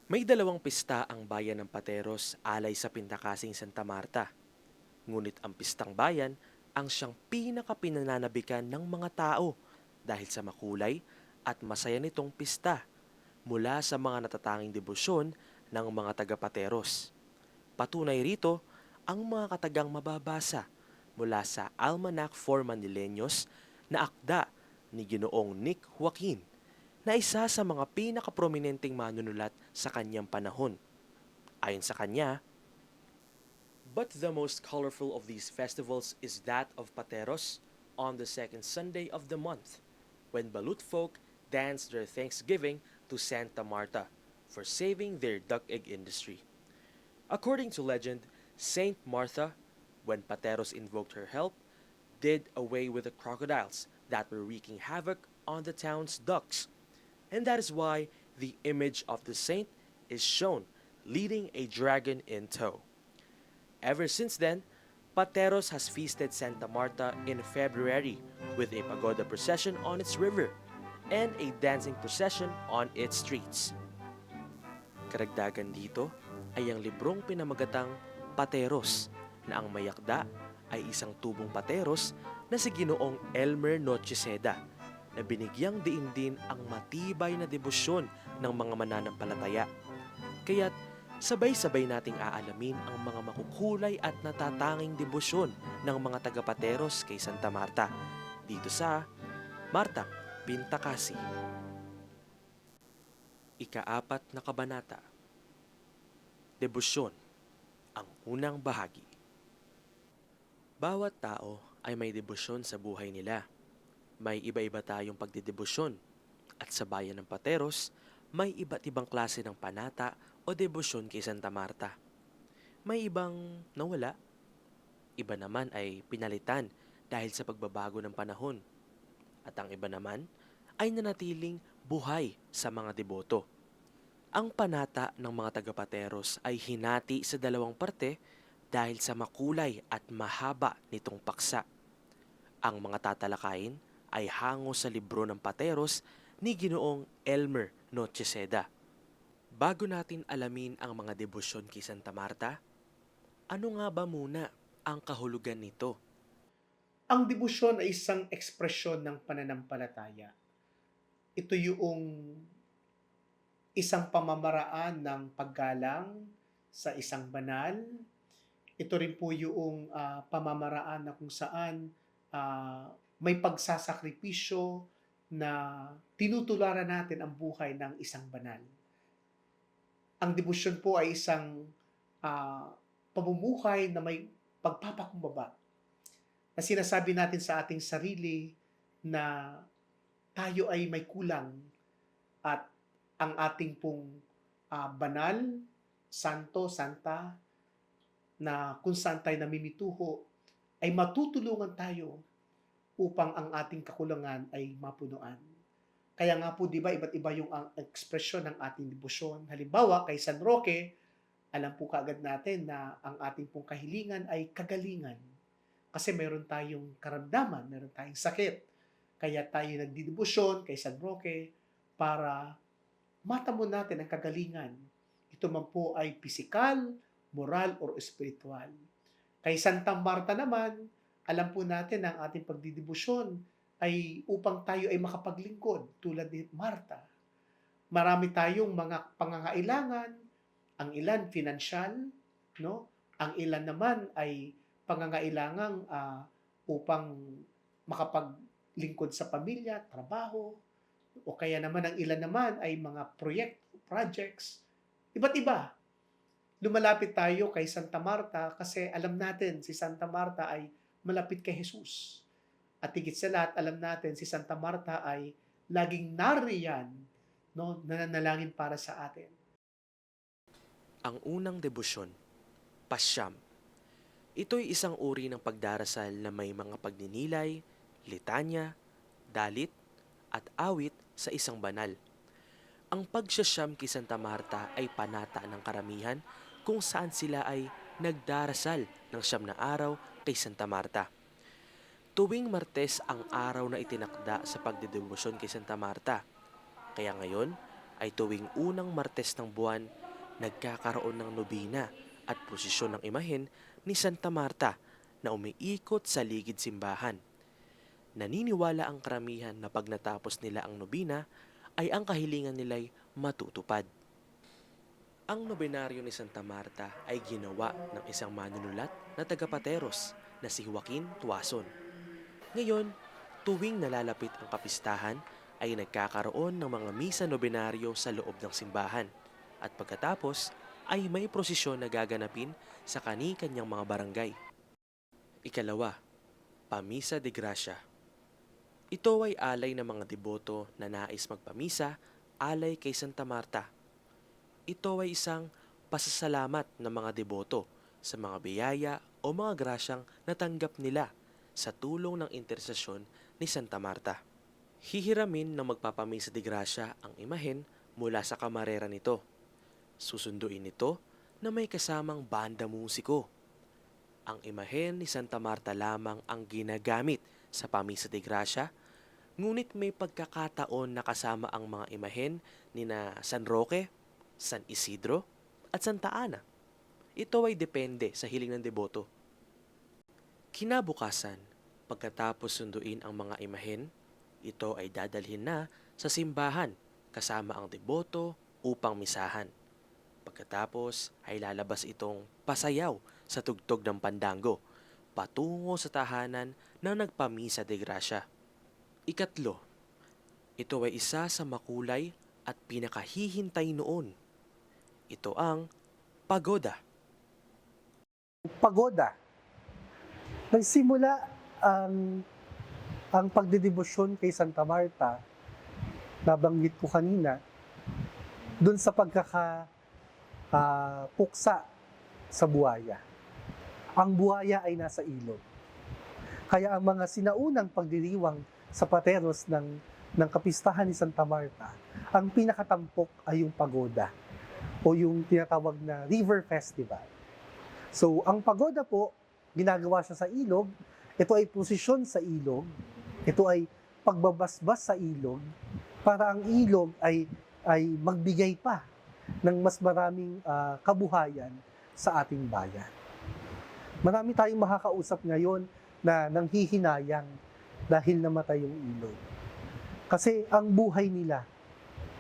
May dalawang pista ang bayan ng Pateros alay sa Pintakasing Santa Marta. Ngunit ang pistang bayan ang siyang pinakapinananabikan ng mga tao dahil sa makulay at masaya nitong pista mula sa mga natatanging debosyon ng mga taga-Pateros. Patunay rito ang mga katagang mababasa mula sa Almanac for Manileños na akda ni Ginoong Nick Joaquin na isa sa mga pinakaprominenteng manunulat sa kanyang panahon. Ayon sa kanya, but the most colorful of these festivals is that of Pateros on the second Sunday of the month, when Balut folk dance their thanksgiving to Santa Marta for saving their duck egg industry. According to legend, Saint Martha, when Pateros invoked her help, did away with the crocodiles that were wreaking havoc on the town's ducks. And that is why the image of the saint is shown leading a dragon in tow. Ever since then, Pateros has feasted Santa Marta in February with a pagoda procession on its river and a dancing procession on its streets. Karagdagan dito ay ang librong pinamagatang Pateros na ang mayakda ay isang tubong Pateros na si Ginoong Elmer Nocheseda na binigyang diin din ang matibay na debosyon ng mga mananampalataya. Kaya't sabay-sabay nating aalamin ang mga makukulay at natatanging debosyon ng mga taga-Pateros kay Santa Marta dito sa Martang Pintakasi. Ika-4 na kabanata. Debosyon, ang unang bahagi. Bawat tao ay may debosyon sa buhay nila. May iba-iba tayong pagdedebosyon at sa bayan ng Pateros, may iba't ibang klase ng panata o debosyon kay Santa Marta. May ibang nawala, iba naman ay pinalitan dahil sa pagbabago ng panahon. At ang iba naman ay nanatiling buhay sa mga deboto. Ang panata ng mga taga-Pateros ay hinati sa dalawang parte dahil sa makulay at mahaba nitong paksa. Ang mga tatalakayin ay hango sa libro ng Pateros ni Ginoong Elmer Nocheseda. Bago natin alamin ang mga debosyon kay Santa Marta, ano nga ba muna ang kahulugan nito? Ang debosyon ay isang ekspresyon ng pananampalataya. Ito yung isang pamamaraan ng paggalang sa isang banal. Ito rin po yung pamamaraan na kung saan may pagsasakripisyo na tinutularan natin ang buhay ng isang banal. Ang debosyon po ay isang pamumuhay na may pagpapakumbaba na sinasabi natin sa ating sarili na tayo ay may kulang at ang ating pong banal, santo, santa, na kung saan tayo namimituho, ay matutulungan tayo upang ang ating kakulangan ay mapunuan. Kaya nga po, di ba, iba't iba yung ang ekspresyon ng ating debosyon. Halimbawa, kay San Roque, alam po kaagad natin na ang ating pong kahilingan ay kagalingan. Kasi meron tayong karamdaman, meron tayong sakit. Kaya tayo nagdidebosyon kay San Roque para matamo natin ang kagalingan. Ito man po ay pisikal, moral, or espiritual. Kay Santa Marta naman, alam po natin ang ating pagdidebosyon ay upang tayo ay makapaglingkod tulad ni Marta. Marami tayong mga pangangailangan, ang ilan financial, no? Ang ilan naman ay pangangailangang upang makapaglingkod sa pamilya, trabaho, o kaya naman ang ilan naman ay mga projects, iba't iba. Lumalapit tayo kay Santa Marta kasi alam natin si Santa Marta ay malapit kay Jesus. At higit sa lahat, alam natin si Santa Marta ay laging nariyan, no, nananalangin para sa atin. Ang unang debosyon, Pasyam. Ito'y isang uri ng pagdarasal na may mga pagninilay, litanya, dalit, at awit sa isang banal. Ang pagsasyam kay Santa Marta ay panata ng karamihan kung saan sila ay nagdarasal ng siyam na araw kay Santa Marta. Tuwing Martes ang araw na itinakda sa pagdedebosyon kay Santa Marta. Kaya ngayon, ay tuwing unang Martes ng buwan, nagkakaroon ng nobina at prosesyon ng imahen ni Santa Marta na umiikot sa ligid simbahan. Naniniwala ang karamihan na pag natapos nila ang nobina ay ang kahilingan nila'y matutupad. Ang nobinaryo ni Santa Marta ay ginawa ng isang manunulat na taga-Pateros na si Joaquin Tuason. Ngayon, tuwing nalalapit ang kapistahan ay nagkakaroon ng mga misa nobinaryo sa loob ng simbahan at pagkatapos ay may prosesyon na gaganapin sa kani-kanyang mga barangay. Ikalawa, Pamisa de Gracia. Ito ay alay ng mga deboto na nais magpamisa alay kay Santa Marta. Ito ay isang pasasalamat ng mga deboto sa mga biyaya o mga grasyang natanggap nila sa tulong ng intersesyon ni Santa Marta. Hihiramin ng magpapamisa de Gracia ang imahen mula sa kamarera nito. Susunduin nito na may kasamang banda musiko. Ang imahen ni Santa Marta lamang ang ginagamit sa pamisa de Gracia, ngunit may pagkakataon na kasama ang mga imahen ni na San Roque, San Isidro at Santa Ana. Ito ay depende sa hiling ng deboto. Kinabukasan, pagkatapos sunduin ang mga imahen, ito ay dadalhin na sa simbahan kasama ang deboto upang misahan. Pagkatapos ay lalabas itong pasayaw sa tugtog ng pandango patungo sa tahanan na nagpamisa de Gracia. Ikatlo, ito ay isa sa makulay at pinakahihintay noon. Ito ang pagoda. Pagoda. Nagsimula ang pagdedebosyon kay Santa Marta, nabanggit ko kanina, dun sa puksa sa buhaya. Ang buhaya ay nasa ilog. Kaya ang mga sinaunang pagdiriwang sa Pateros ng kapistahan ni Santa Marta, ang pinakatampok ay yung pagoda o yung tinatawag na River Festival. So, ang pagoda po, ginagawa siya sa ilog. Ito ay posisyon sa ilog. Ito ay pagbabasbas sa ilog para ang ilog ay magbigay pa ng mas maraming kabuhayan sa ating bayan. Marami tayong makakausap ngayon na nanghihinayang dahil namatay yung ilog. Kasi ang buhay nila,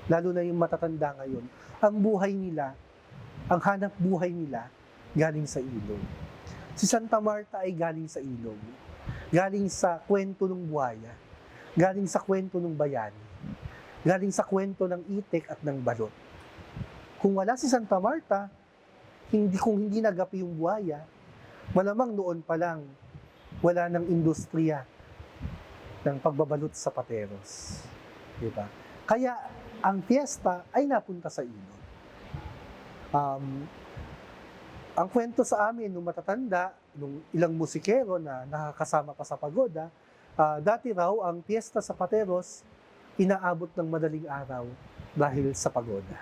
lalo na yung matatanda ngayon, ang buhay nila, ang hanap buhay nila, galing sa ilog. Si Santa Marta ay galing sa ilog. Galing sa kwento ng buhaya. Galing sa kwento ng bayani. Galing sa kwento ng itik at ng balot. Kung wala si Santa Marta, kung hindi nagapi yung buhaya, malamang noon pa lang wala ng industriya ng pagbabalot sa Pateros. Diba? Kaya ang fiesta ay napunta sa ilog. Ang kwento sa amin nung matatanda, nung ilang musikero na nakakasama pa sa pagoda, dati raw ang fiesta sa Pateros inaabot ng madaling araw dahil sa pagoda.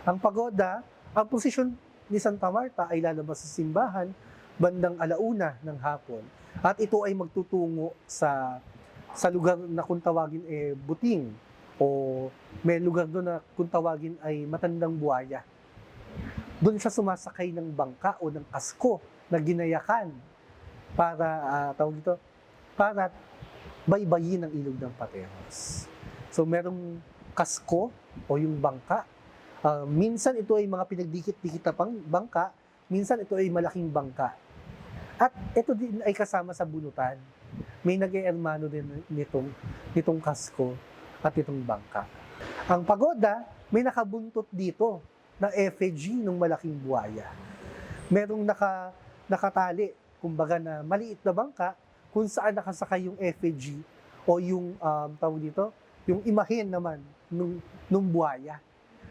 Ang pagoda, ang posisyon ni Santa Marta ay lalabas sa simbahan bandang 1:00 ng hapon. At ito ay magtutungo sa lugar na kung tawagin Buting, o may lugar doon na kung tawagin ay Matandang Buhaya. Doon siya sumasakay ng bangka o ng kasko na ginayakan para para baybayin ang ilog ng Pateros. So merong kasko o yung bangka. Minsan ito ay mga pinagdikit-dikit na bangka, minsan ito ay malaking bangka. At ito din ay kasama sa bunutan. May nag-e-ermano din nitong kasko at itong bangka. Ang pagoda, may nakabuntot dito na effigy ng malaking buhaya. Merong nakatali, kumbaga na maliit na bangka, kung saan nakasakay yung effigy o yung yung imahen naman nung buhaya.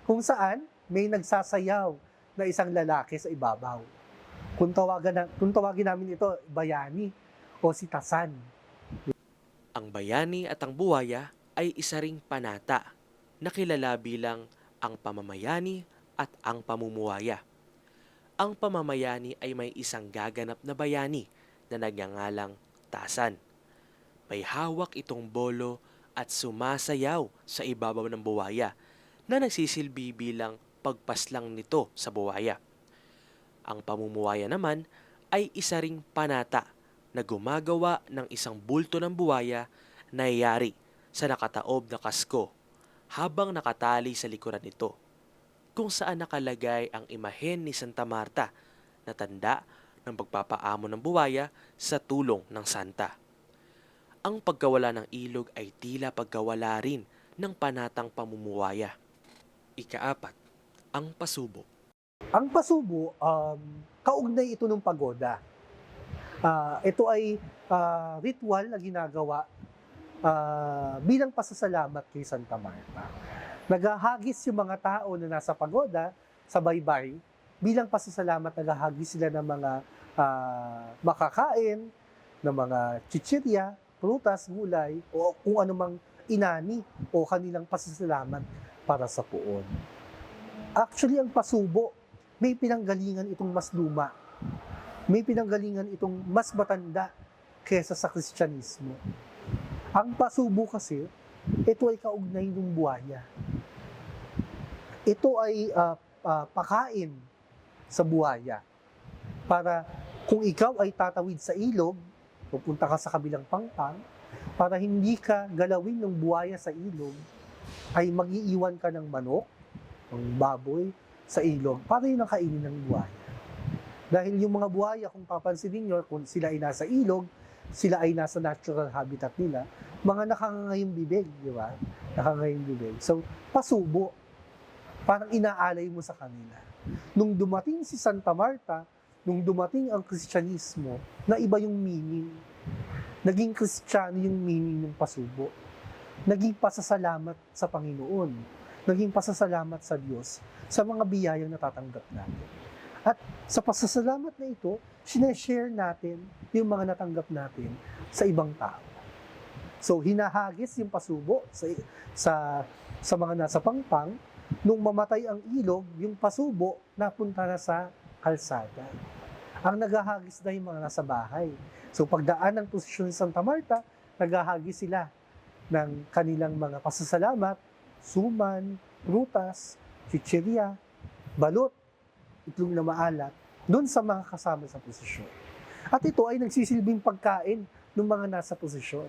Kung saan may nagsasayaw na isang lalaki sa ibabaw. Kung tawagin namin ito bayani o sitasan. Ang bayani at ang buwaya ay isa ring panata na kilala bilang ang pamamayani at ang pamumuwaya. Ang pamamayani ay may isang gaganap na bayani na nagngangalang tasan. May hawak itong bolo at sumasayaw sa ibabaw ng buwaya na nagsisilbi bilang pagpaslang nito sa buwaya. Ang pamumuwaya naman ay isa ring panata na gumagawa ng isang bulto ng buwaya na yari sa nakataob na kasko habang nakatali sa likuran nito, kung saan nakalagay ang imahen ni Santa Marta na tanda ng pagpapaamo ng buwaya sa tulong ng santa. Ang pagkawala ng ilog ay tila pagkawala rin ng panatang pamumuwaya. Ikaapat, ang pasubo. Ang pasubo, kaugnay ito ng pagoda. Ito ay ritual na ginagawa bilang pasasalamat kay Santa Marta. Naghahagis yung mga tao na nasa pagoda sa baybay, bilang pasasalamat naghahagis sila ng mga makakain, ng mga chichirya, prutas, gulay, o kung anumang inani o kanilang pasasalamat para sa puon. Actually, ang pasubo, may pinanggalingan itong mas luma. May pinanggalingan itong mas matanda kesa sa Kristyanismo. Ang pasubo kasi, ito ay kaugnay ng buhaya. Ito ay pakain sa buhaya. Para kung ikaw ay tatawid sa ilog, pupunta ka sa kabilang pangpang, para hindi ka galawin ng buhaya sa ilog, ay mag-iiwan ka ng manok, ng baboy, sa ilog, para yun ang kainin ng buhaya. Dahil yung mga buhaya, kung papansinin nyo, kung sila ay nasa ilog, sila ay nasa natural habitat nila, mga nakangangayong bibig, di ba? Nakangayong bibig. So, pasubo. Parang inaalay mo sa kanila. Nung dumating si Santa Marta, nung dumating ang Kristyanismo, na iba yung meaning. Naging Kristiyano yung meaning ng pasubo. Naging pasasalamat sa Panginoon. Naging pasasalamat sa Diyos sa mga biyayang natatanggap natin. At sa pasasalamat na ito, sineshare natin yung mga natanggap natin sa ibang tao. So, hinahagis yung pasubo sa mga nasa pangpang. Nung mamatay ang ilog, yung pasubo napunta na sa kalsada. Ang naghahagis na yung mga nasa bahay. So, pagdaan ng posisyon ni Santa Marta, naghahagis sila ng kanilang mga pasasalamat, suman, prutas, chichirya, balot, itlog na maalat, doon sa mga kasama sa posisyon. At ito ay nagsisilbing pagkain ng mga nasa posisyon.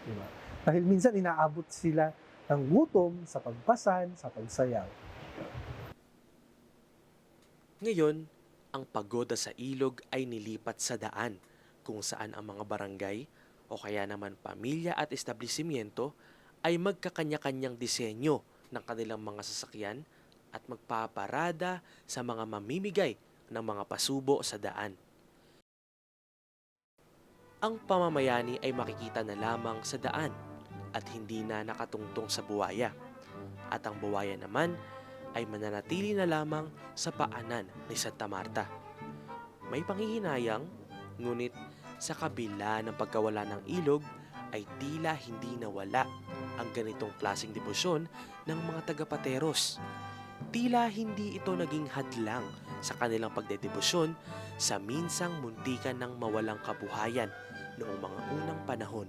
Diba? Dahil minsan inaabot sila ng gutom sa pagpasan, sa pagsayaw. Ngayon, ang pagoda sa ilog ay nilipat sa daan, kung saan ang mga barangay o kaya naman pamilya at establishmento ay magkakanya-kanyang disenyo ng kanilang mga sasakyan at magpaparada sa mga mamimigay ng mga pasubo sa daan. Ang pamamayani ay makikita na lamang sa daan at hindi na nakatungtong sa buwaya. At ang buwaya naman ay mananatili na lamang sa paanan ni Santa Marta. May panghihinayang, ngunit sa kabila ng pagkawala ng ilog ay tila hindi nawala ang ganitong klaseng debosyon ng mga taga-Pateros. Tila hindi ito naging hadlang sa kanilang pagdedebosyon sa minsang muntikan ng mawalang kabuhayan noong mga unang panahon.